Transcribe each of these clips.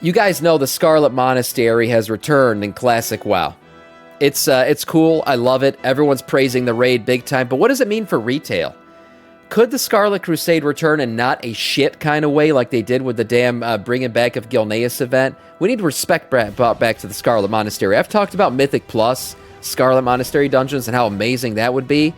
You guys know the Scarlet Monastery has returned in Classic WoW. It's cool. I love it. Everyone's praising the raid big time. But what does it mean for retail? Could the Scarlet Crusade return in not a shit kind of way like they did with the damn bringing back of Gilneas event? We need respect brought back to the Scarlet Monastery. I've talked about Mythic Plus Scarlet Monastery dungeons and how amazing that would be.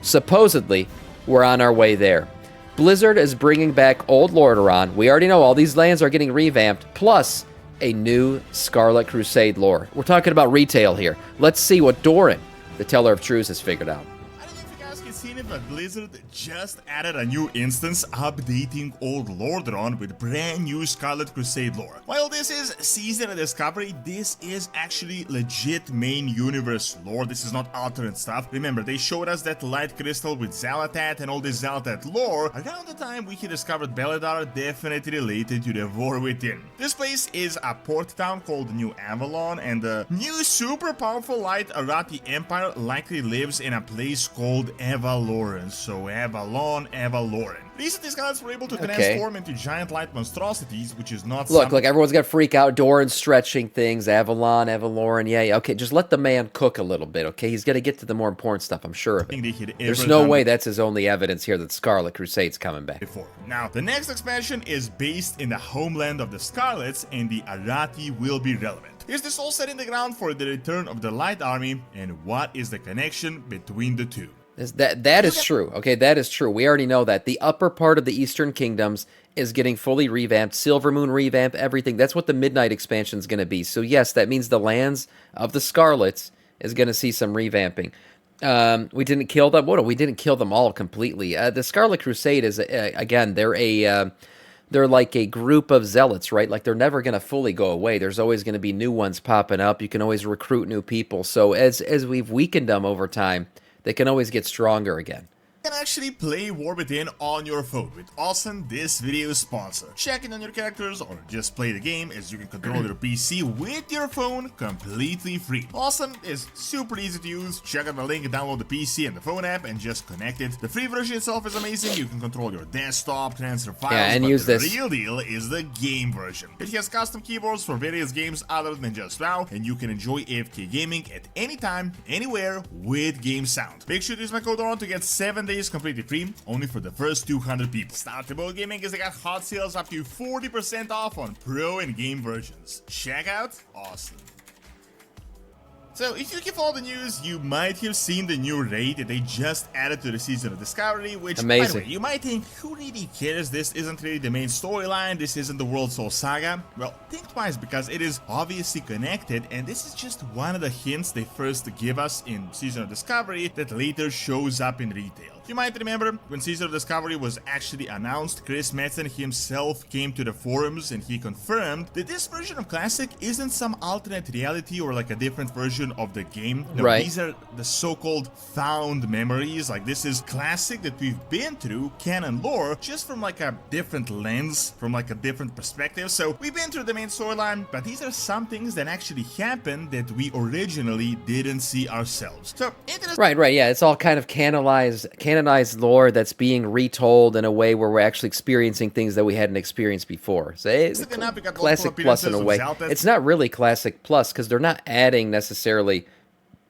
Supposedly, we're on our way there. Blizzard is bringing back old Lordaeron. We already know all these lands are getting revamped, plus a new Scarlet Crusade lore. We're talking about retail here. Let's see what Doran, the Teller of Truths, has figured out. I don't know if you guys can see it, but Blizzard just added a new instance updating old Lordaeron with brand new Scarlet Crusade lore. While this is Season of Discovery, this is actually legit main universe lore. This is not alternate stuff. Remember, they showed us that light crystal with Xal'atath and all this Xal'atath lore around the time we had discovered Beledar, definitely related to the War Within. This place is a port town called New Avalon, and the new super powerful light Arathi Empire likely lives in a place called Avalor. So Avalon, Avalor. Recently, Scarlets were able to transform into giant light monstrosities, which is not Look, everyone's gonna freak out. Doran stretching things. Avalon, Avalor, yeah, okay, just let the man cook a little bit, okay? He's gonna get to the more important stuff, I'm sure of it. There's no way that's his only evidence here that Scarlet Crusade's coming back. Now, the next expansion is based in the homeland of the Scarlets, and the Arathi will be relevant. Is this all set in the ground for the return of the Light Army, and what is the connection between the two? That is true. Okay, that is true. We already know that. The upper part of the Eastern Kingdoms is getting fully revamped. Silvermoon revamp, everything. That's what the Midnight expansion is going to be. So yes, that means the lands of the Scarlets is going to see some revamping. We didn't kill them. We didn't kill them all completely. The Scarlet Crusade is, again, they're like a group of zealots, right? Like they're never going to fully go away. There's always going to be new ones popping up. You can always recruit new people. So as we've weakened them over time, they can always get stronger again. You can actually play War Within on your phone with Awesome, this video's sponsor. Check in on your characters or just play the game, as you can control your PC with your phone completely free. Awesome is super easy to use. Check out the link and download the PC and the phone app and just connect it. The free version itself is amazing. You can control your desktop, transfer files, and but use the this. real deal is the game version. It has custom keyboards for various games other than just WoW, and you can enjoy AFK gaming at any time, anywhere with game sound. Make sure to use my code ON to get 7 days completely free, only for the first 200 people. Startable Gaming is they got hot sales up to 40% off on Pro and game versions. Check out Awesome. So, if you keep all the news, you might have seen the new raid that they just added to the Season of Discovery, which, amazing. By the way, you might think, who really cares? This isn't really the main storyline, this isn't the World Soul Saga. Well, think twice, because it is obviously connected, and this is just one of the hints they first give us in Season of Discovery that later shows up in retail. You might remember, when Season of Discovery was actually announced, Chris Metzen himself came to the forums and he confirmed that this version of Classic isn't some alternate reality or like a different version of the game. No, right. These are the so-called found memories. Like, this is Classic that we've been through, canon lore, just from like a different lens, from like a different perspective. So we've been through the main storyline, but these are some things that actually happened that we originally didn't see ourselves. So Right, yeah, it's all kind of canonized lore that's being retold in a way where we're actually experiencing things that we hadn't experienced before. So it's Classic Plus in a way. It's not really Classic Plus because they're not adding necessarily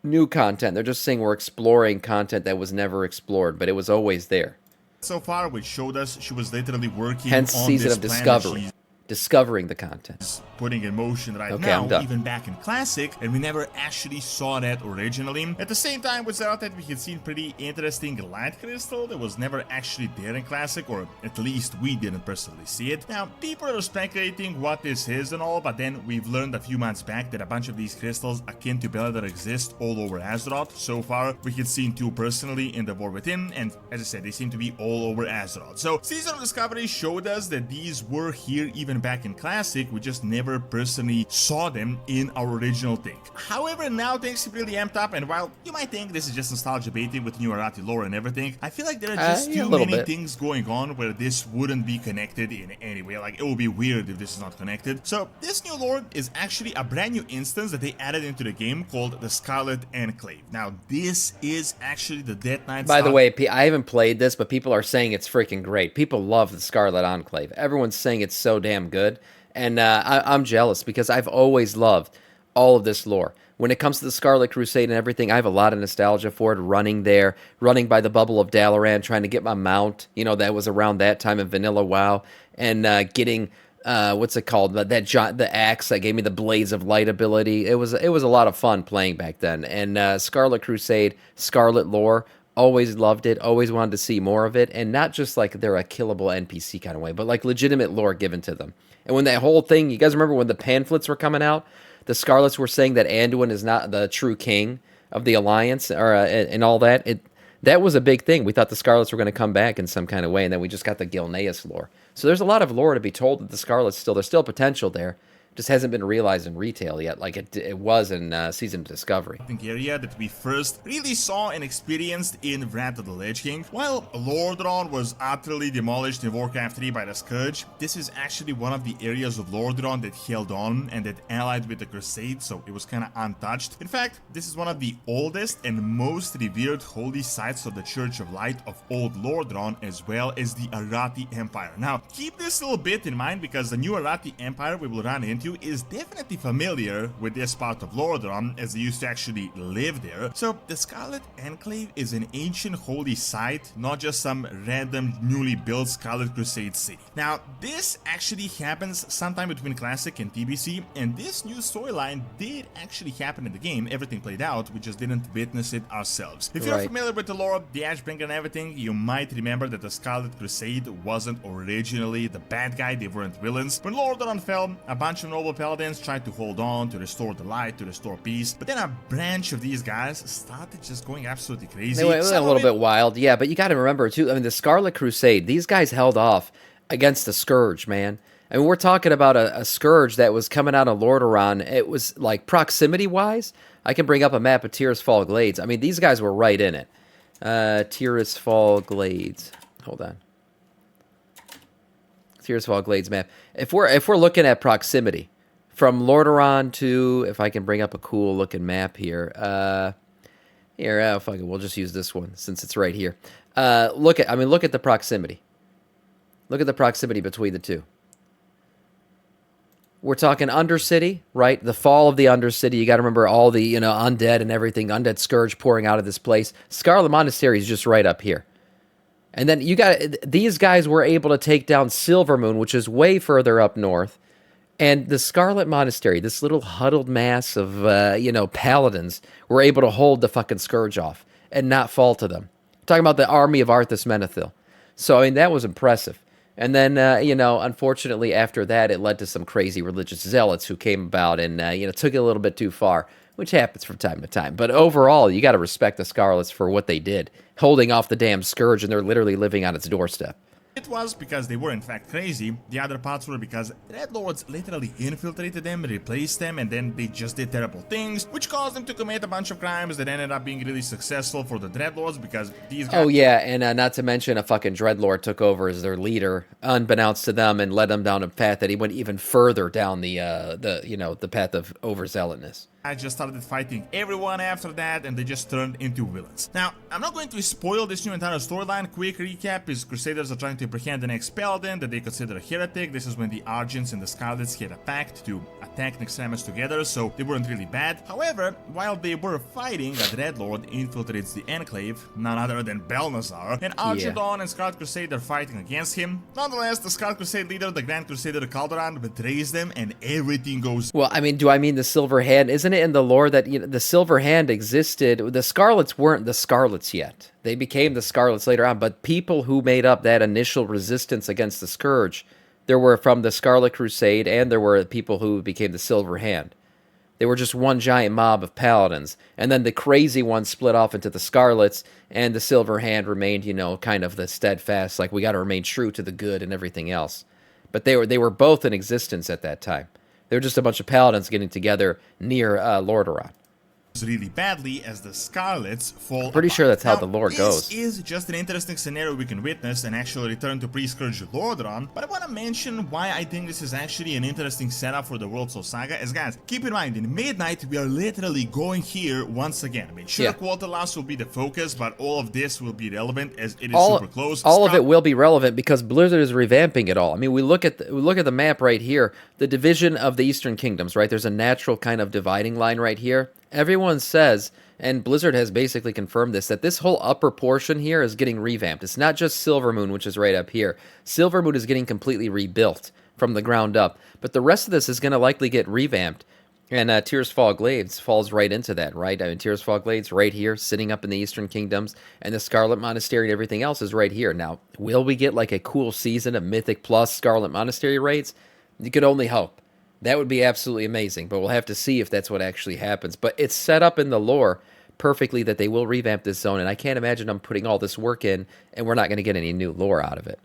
new content. They're just saying we're exploring content that was never explored, but it was always there. So far, which showed us she was literally working hence on Season this of Discovery. Discovering the content. Putting in motion right now, even back in Classic, and we never actually saw that originally. At the same time, with Xal'atath, we had seen pretty interesting light crystal that was never actually there in Classic, or at least we didn't personally see it. Now, people are speculating what this is and all, but then we've learned a few months back that a bunch of these crystals akin to Beledar exist all over Azeroth. So far, we had seen 2 personally in the War Within, and as I said, they seem to be all over Azeroth. So, Season of Discovery showed us that these were here even back in Classic, we just never personally saw them in our original thing. However, now things have really amped up, and while you might think this is just nostalgia baiting with new Arathi lore and everything, I feel like there are just too many things going on where this wouldn't be connected in any way. Like, it would be weird if this is not connected. So, this new lore is actually a brand new instance that they added into the game called the Scarlet Enclave. Now, this is actually the Death Knight. By the way, I haven't played this, but people are saying it's freaking great. People love the Scarlet Enclave. Everyone's saying it's so damn good. And I'm jealous because I've always loved all of this lore. When it comes to the Scarlet Crusade and everything, I have a lot of nostalgia for it. Running there, running by the bubble of Dalaran, trying to get my mount. You know, that was around that time in Vanilla WoW, and getting what's it called? The axe that gave me the Blades of Light ability. It was a lot of fun playing back then. And Scarlet Crusade, Scarlet lore. Always loved it, always wanted to see more of it, and not just like they're a killable NPC kind of way, but like legitimate lore given to them. And when that whole thing, you guys remember when the pamphlets were coming out, the Scarlets were saying that Anduin is not the true king of the Alliance, or and all that. That was a big thing. We thought the Scarlets were going to come back in some kind of way, and then we just got the Gilneas lore. So there's a lot of lore to be told that the Scarlets there's still potential there. Just hasn't been realized in retail yet, like it was in Season of Discovery. Area that we first really saw and experienced in Wrath of the Lich King. While Lordaeron was utterly demolished in Warcraft 3 by the Scourge, this is actually one of the areas of Lordaeron that held on and that allied with the Crusade, so it was kind of untouched. In fact, this is one of the oldest and most revered holy sites of the Church of Light of Old Lordaeron, as well as the Arathi Empire. Now, keep this little bit in mind because the new Arathi Empire we will run into is definitely familiar with this part of Lordaeron, as they used to actually live there. So the Scarlet Enclave is an ancient holy site, not just some random newly built Scarlet Crusade city. Now this actually happens sometime between Classic and TBC, and this new storyline did actually happen in the game. Everything played out, we just didn't witness it ourselves. If you're familiar with the lore, the Ashbringer and everything, you might remember that the Scarlet Crusade wasn't originally the bad guy, they weren't villains. When Lordaeron fell, a bunch of noble paladins tried to hold on, to restore the light, to restore peace, but then a branch of these guys started just going absolutely crazy. They went a little bit wild, yeah, but you got to remember too, I mean, the Scarlet Crusade, these guys held off against the Scourge, man. I mean, we're talking about a Scourge that was coming out of Lordaeron. It was like proximity-wise, I can bring up a map of Tirisfal Glades. I mean, these guys were right in it. Tirisfal Glades. Hold on. Tirisfal Glades map. If we're looking at proximity, from Lordaeron to, if I can bring up a cool looking map here. Fuck it, we'll just use this one since it's right here. Look at the proximity. Look at the proximity between the two. We're talking Undercity, right? The fall of the Undercity. You got to remember all the, undead and everything, undead scourge pouring out of this place. Scarlet Monastery is just right up here. And then these guys were able to take down Silvermoon, which is way further up north. And the Scarlet Monastery, this little huddled mass of, paladins, were able to hold the fucking Scourge off and not fall to them. I'm talking about the army of Arthas Menethil. So, I mean, that was impressive. And then, unfortunately, after that, it led to some crazy religious zealots who came about and, took it a little bit too far, which happens from time to time. But overall, you got to respect the Scarlets for what they did, holding off the damn Scourge, and they're literally living on its doorstep. It was because they were in fact crazy. The other parts were because Dreadlords literally infiltrated them, replaced them, and then they just did terrible things, which caused them to commit a bunch of crimes that ended up being really successful for the Dreadlords because these guys... Oh yeah, and not to mention a fucking Dreadlord took over as their leader, unbeknownst to them, and led them down a path that he went even further down the path of overzealotness. I just started fighting everyone after that, and they just turned into villains. Now, I'm not going to spoil this new entire storyline. Quick recap is Crusaders are trying to apprehend the next paladin that they consider a heretic. This is when the Argents and the Scarlets had a pact to attack Nexamus together, so they weren't really bad. However, while they were fighting, a Dreadlord infiltrates the Enclave, none other than Belnazar, and Archidon and Scarlet Crusade are fighting against him. Nonetheless, the Scarlet Crusade leader, the Grand Crusader Calderon, betrays them, and everything goes... Well, I mean, do I mean the Silver Hand? Isn't it in the lore that the Silver Hand existed? The Scarlets weren't the Scarlets yet. They became the Scarlets later on, but people who made up that initial resistance against the Scourge, there were from the Scarlet Crusade, and there were people who became the Silver Hand. They were just one giant mob of paladins, and then the crazy ones split off into the Scarlets, and the Silver Hand remained, kind of the steadfast, like we got to remain true to the good and everything else. But they were both in existence at that time. They were just a bunch of paladins getting together near Lordaeron. really badly as the Scarlets fall Pretty apart. sure that's how now, the lore goes. This is just an interesting scenario we can witness and actually return to pre-Scourge Lordaeron, but I want to mention why I think this is actually an interesting setup for the Worlds of Saga. As guys, keep in mind, in Midnight we are literally going here once again. I mean, sure, quota loss will be the focus, but all of this will be relevant as it is super close. All of it will be relevant because Blizzard is revamping it all. I mean, we look at the map right here, the division of the Eastern Kingdoms, right? There's a natural kind of dividing line right here. Everyone says, and Blizzard has basically confirmed this, that this whole upper portion here is getting revamped. It's not just Silvermoon, which is right up here. Silvermoon is getting completely rebuilt from the ground up, but the rest of this is going to likely get revamped. And Tirisfal Glades falls right into that, right? I mean, Tirisfal Glades right here, sitting up in the Eastern Kingdoms, and the Scarlet Monastery and everything else is right here. Now, will we get like a cool season of Mythic plus Scarlet Monastery raids? You could only hope. That would be absolutely amazing, but we'll have to see if that's what actually happens. But it's set up in the lore perfectly that they will revamp this zone, and I can't imagine them putting all this work in, and we're not going to get any new lore out of it.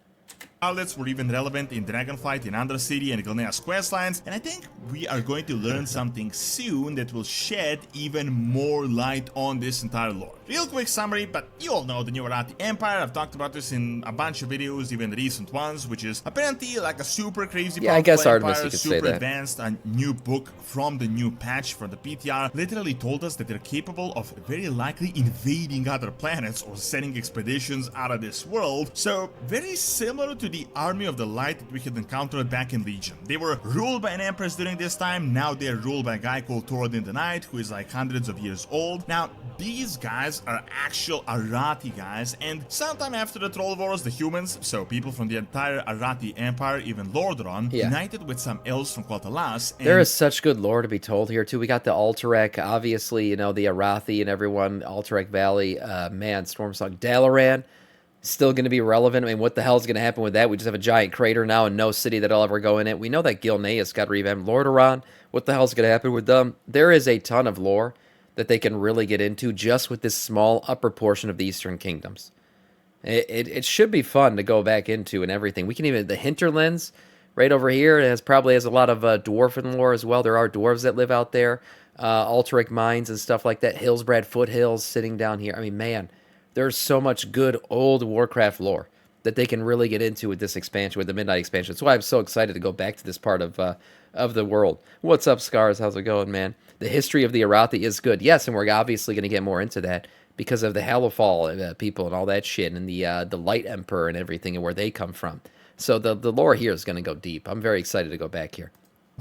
Scarlets were even relevant in Dragonflight, in Undercity, and Gilnea's questlines, and I think we are going to learn something soon that will shed even more light on this entire lore. Real quick summary, but you all know the new Arathi Empire. I've talked about this in a bunch of videos, even the recent ones, which is apparently like a super crazy I guess empire, Artemis, you could say super that. advanced. A new book from the new patch for the PTR literally told us that they're capable of very likely invading other planets or sending expeditions out of this world. So very similar to the Army of the Light that we had encountered back in Legion. They were ruled by an empress during this time. Now they're ruled by a guy called Thoradin the Knight, who is like hundreds of years old. Now these guys are actual Arathi guys, and sometime after the Troll Wars, the humans, so people from the entire Arathi Empire, even Lordaeron, united with some elves from Quatalas. There is such good lore to be told here too. We got the Alterac, obviously, you know, the Arathi and everyone, Alterac Valley, man, Stormsong, Dalaran, still going to be relevant. I mean, what the hell is going to happen with that? We just have a giant crater now and no city that'll ever go in it. We know that Gilneas got revamped. Lordaeron, what the hell is going to happen with them? There is a ton of lore that they can really get into just with this small upper portion of the Eastern Kingdoms. It should be fun to go back into and everything. We can even, the hinterlands right over here, it probably has a lot of dwarven lore as well. There are dwarves that live out there, Alterac mines and stuff like that, Hillsbrad foothills sitting down here. I mean, man, there's so much good old Warcraft lore that they can really get into with this expansion, with the Midnight expansion. That's why I'm so excited to go back to this part of the world. What's up, Scars? How's it going, man? The history of the Arathi is good. Yes, and we're obviously going to get more into that because of the Halifal people and all that shit, and the Light Emperor and everything, and where they come from. So the lore here is going to go deep. I'm very excited to go back here.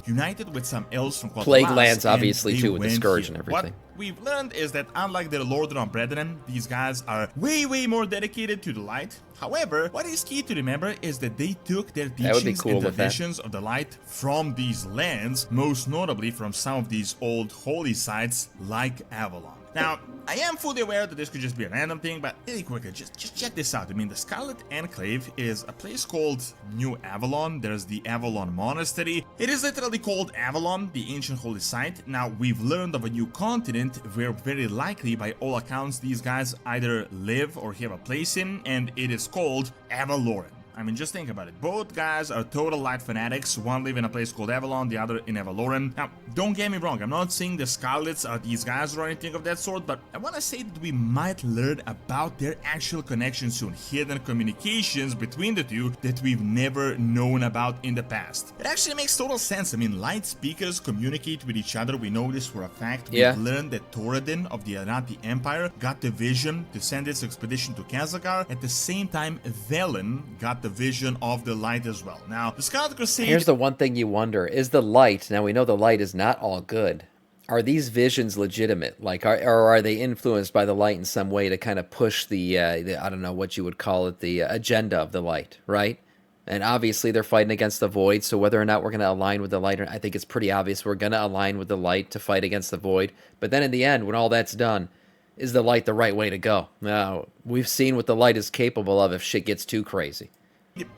United with some elves from Quatalas, Plague lands, obviously, too, with the Scourge and everything. What we've learned is that unlike their Lordaeron brethren, these guys are way more dedicated to the light. However, what is key to remember is that they took their teachings and the visions of the light from these lands, most notably from some of these old holy sites like Avalon. Now, I am fully aware that this could just be a random thing, but really quickly, just check this out. I mean, the Scarlet Enclave is a place called New Avalon. There's the Avalon Monastery. It is literally called Avalon, the ancient holy site. Now, we've learned of a new continent where very likely, by all accounts, these guys either live or have a place in, and it is called Avalor. I mean, just think about it. Both guys are total light fanatics. One live in a place called Avalon, the other in Avaloran. Now, don't get me wrong. I'm not saying the Scarlets are these guys or anything of that sort, but I want to say that we might learn about their actual connections soon. Hidden communications between the two that we've never known about in the past. It actually makes total sense. I mean, light speakers communicate with each other. We know this for a fact. We've learned that Thoradin of the Arathi Empire got the vision to send its expedition to Kazagar. At the same time, Velen got the vision of the light as well. Now, the Scarlet Crusade... Here's the one thing you wonder. Is the light... Now, we know the light is not all good. Are these visions legitimate? Like, or are they influenced by the light in some way to kind of push the I don't know what you would call it, the agenda of the light, right? And obviously, they're fighting against the void, so whether or not we're going to align with the light, I think it's pretty obvious we're going to align with the light to fight against the void. But then in the end, when all that's done, is the light the right way to go? Now, we've seen what the light is capable of if shit gets too crazy.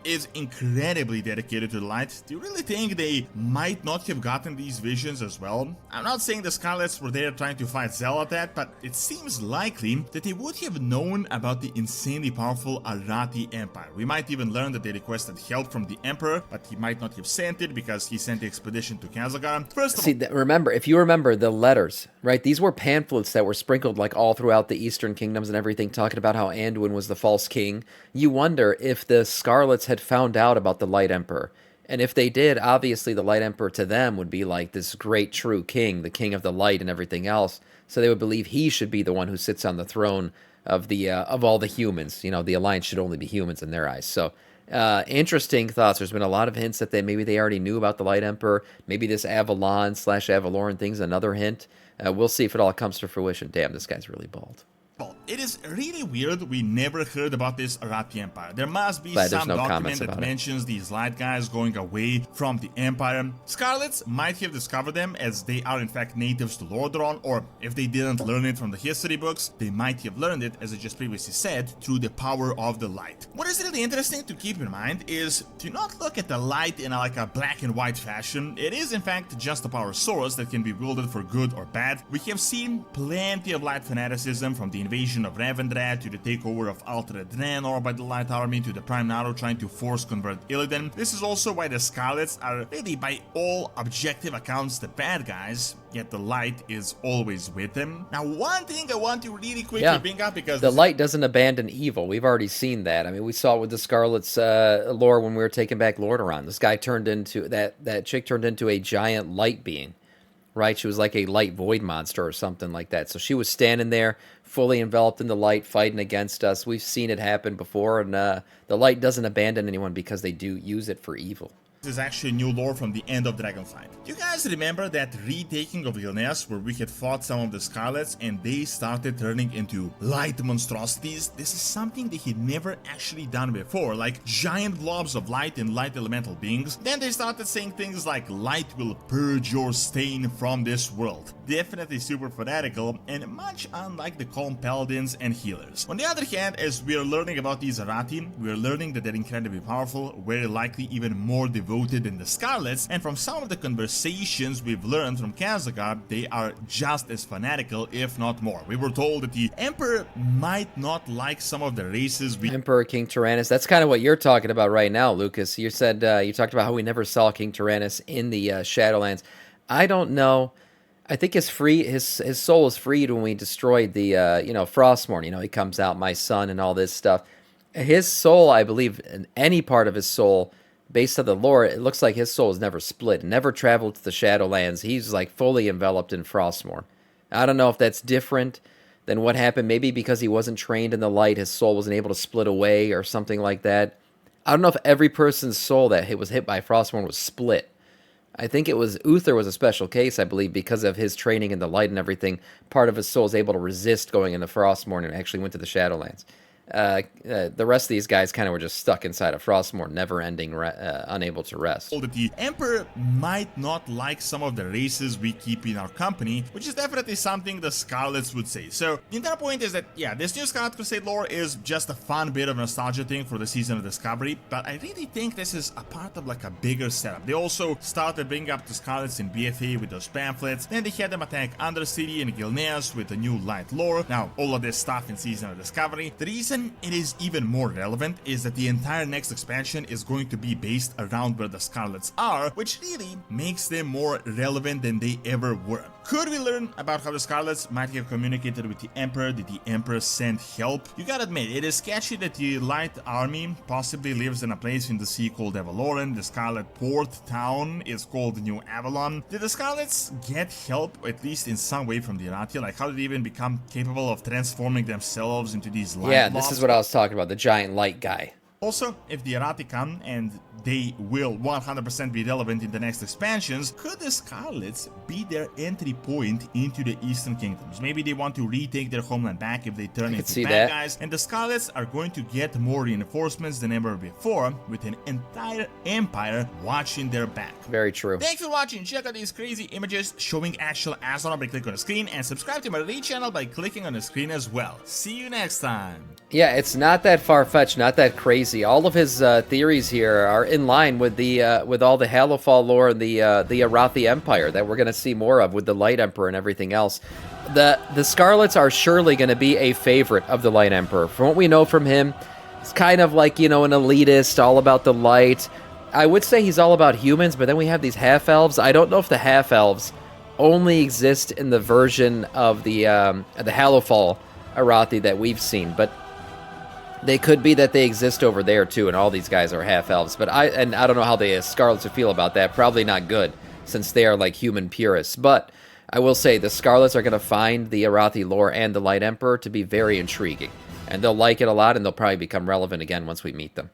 is incredibly dedicated to the light. Do you really think they might not have gotten these visions as well? I'm not saying the Scarlets were there trying to fight Zealothat, but it seems likely that they would have known about the insanely powerful Arathi Empire. We might even learn that they requested help from the Emperor, but he might not have sent it because he sent the expedition to Kazagar. First of all, remember, if you remember the letters, right? These were pamphlets that were sprinkled like all throughout the Eastern Kingdoms and everything, talking about how Anduin was the false king. You wonder if the Scarlets had found out about the Light Emperor. And if they did, obviously the Light Emperor to them would be like this great true king, the king of the light and everything else. So they would believe he should be the one who sits on the throne of the of all the humans. You know, the Alliance should only be humans in their eyes. So interesting thoughts. There's been a lot of hints that maybe they already knew about the Light Emperor. Maybe this Avalon/Avalor and thing's another hint. We'll see if it all comes to fruition. Damn, this guy's really bald. It is really weird we never heard about this Arathi Empire. There must be some document that mentions these light guys going away from the Empire. Scarlets might have discovered them as they are in fact natives to Lordaeron, or if they didn't learn it from the history books, they might have learned it, as I just previously said, through the power of the light. What is really interesting to keep in mind is to not look at the light in like a black and white fashion. It is in fact just a power source that can be wielded for good or bad. We have seen plenty of light fanaticism, from the invasion of Revendreth to the takeover of Altered Draenor by the Light Army to the Prime Naro trying to force convert Illidan. This is also why the Scarlets are really, by all objective accounts, the bad guys, yet the light is always with them. Now, one thing I want to really quickly bring up, because the light doesn't abandon evil. We've already seen that. I mean, we saw it with the Scarlet's lore when we were taking back Lordaeron. This guy turned into, that chick turned into a giant light being. Right, she was like a light void monster or something like that. So she was standing there, fully enveloped in the light, fighting against us. We've seen it happen before, and the light doesn't abandon anyone because they do use it for evil. This is actually new lore from the end of Dragonflight. You guys remember that retaking of Gilneas where we had fought some of the Scarlets and they started turning into light monstrosities? This is something they had never actually done before, like giant blobs of light and light elemental beings. Then they started saying things like, light will purge your stain from this world. Definitely super fanatical and much unlike the calm paladins and healers. On the other hand, as we are learning about these Arathi, we are learning that they're incredibly powerful, very likely even more devoted than the Scarlets, and from some of the conversations we've learned from Kazagar, they are just as fanatical, if not more. We were told that the Emperor might not like some of the races Emperor King Tyrannus, that's kind of what you're talking about right now, Lucas. You said, you talked about how we never saw King Tyrannus in the Shadowlands. I don't know. I think his soul is freed when we destroyed the, Frostmourne. He comes out, my son, and all this stuff. His soul, I believe, in any part of his soul, based on the lore, it looks like his soul is never split, never traveled to the Shadowlands. He's like fully enveloped in Frostmourne. I don't know if that's different than what happened. Maybe because he wasn't trained in the light, his soul wasn't able to split away or something like that. I don't know if every person's soul that was hit by Frostmourne was split. I think it was Uther was a special case, I believe, because of his training in the light and everything. Part of his soul is able to resist going into Frostmourne and actually went to the Shadowlands. The rest of these guys kind of were just stuck inside of Frostmourne, never-ending, unable to rest. That the Emperor might not like some of the races we keep in our company, which is definitely something the Scarlets would say. So the entire point is that, yeah, this new Scarlet Crusade lore is just a fun bit of nostalgia thing for the Season of Discovery, but I really think this is a part of like a bigger setup. They also started bringing up the Scarlets in BFA with those pamphlets, then they had them attack Undercity and Gilneas with the new light lore. Now, all of this stuff in Season of Discovery. The reason it is even more relevant is that the entire next expansion is going to be based around where the Scarlets are, which really makes them more relevant than they ever were. Could we learn about how the Scarlets might have communicated with the Emperor? Did the Emperor send help? You gotta admit, it is sketchy that the Light Army possibly lives in a place in the sea called Avalon. The Scarlet Port town is called New Avalon. Did the Scarlets get help, at least in some way, from the Arathi? Like, how did they even become capable of transforming themselves into these light blobs? This is what I was talking about, the giant light guy. Also, if the Arathi come, and they will 100% be relevant in the next expansions, could the Scarlets be their entry point into the Eastern Kingdoms? Maybe they want to retake their homeland back if they turn into bad guys, and the Scarlets are going to get more reinforcements than ever before, with an entire empire watching their back. Very true. Thanks for watching. Check out these crazy images showing actual Azeroth by clicking on the screen, and subscribe to my Raid channel by clicking on the screen as well. See you next time. Yeah, it's not that far-fetched, not that crazy. All of his theories here are in line with the with all the Halifal lore and the Arathi Empire that we're going to see more of with the Light Emperor and everything else. The Scarlets are surely going to be a favorite of the Light Emperor. From what we know from him, it's kind of like, you know, an elitist, all about the light. I would say he's all about humans, but then we have these half-elves. I don't know if the half-elves only exist in the version of the Halifal Arathi that we've seen, but they could be that they exist over there too, and all these guys are half-elves. But I don't know how the Scarlets would feel about that. Probably not good, since they are like human purists. But I will say the Scarlets are going to find the Arathi lore and the Light Emperor to be very intriguing. And they'll like it a lot, and they'll probably become relevant again once we meet them.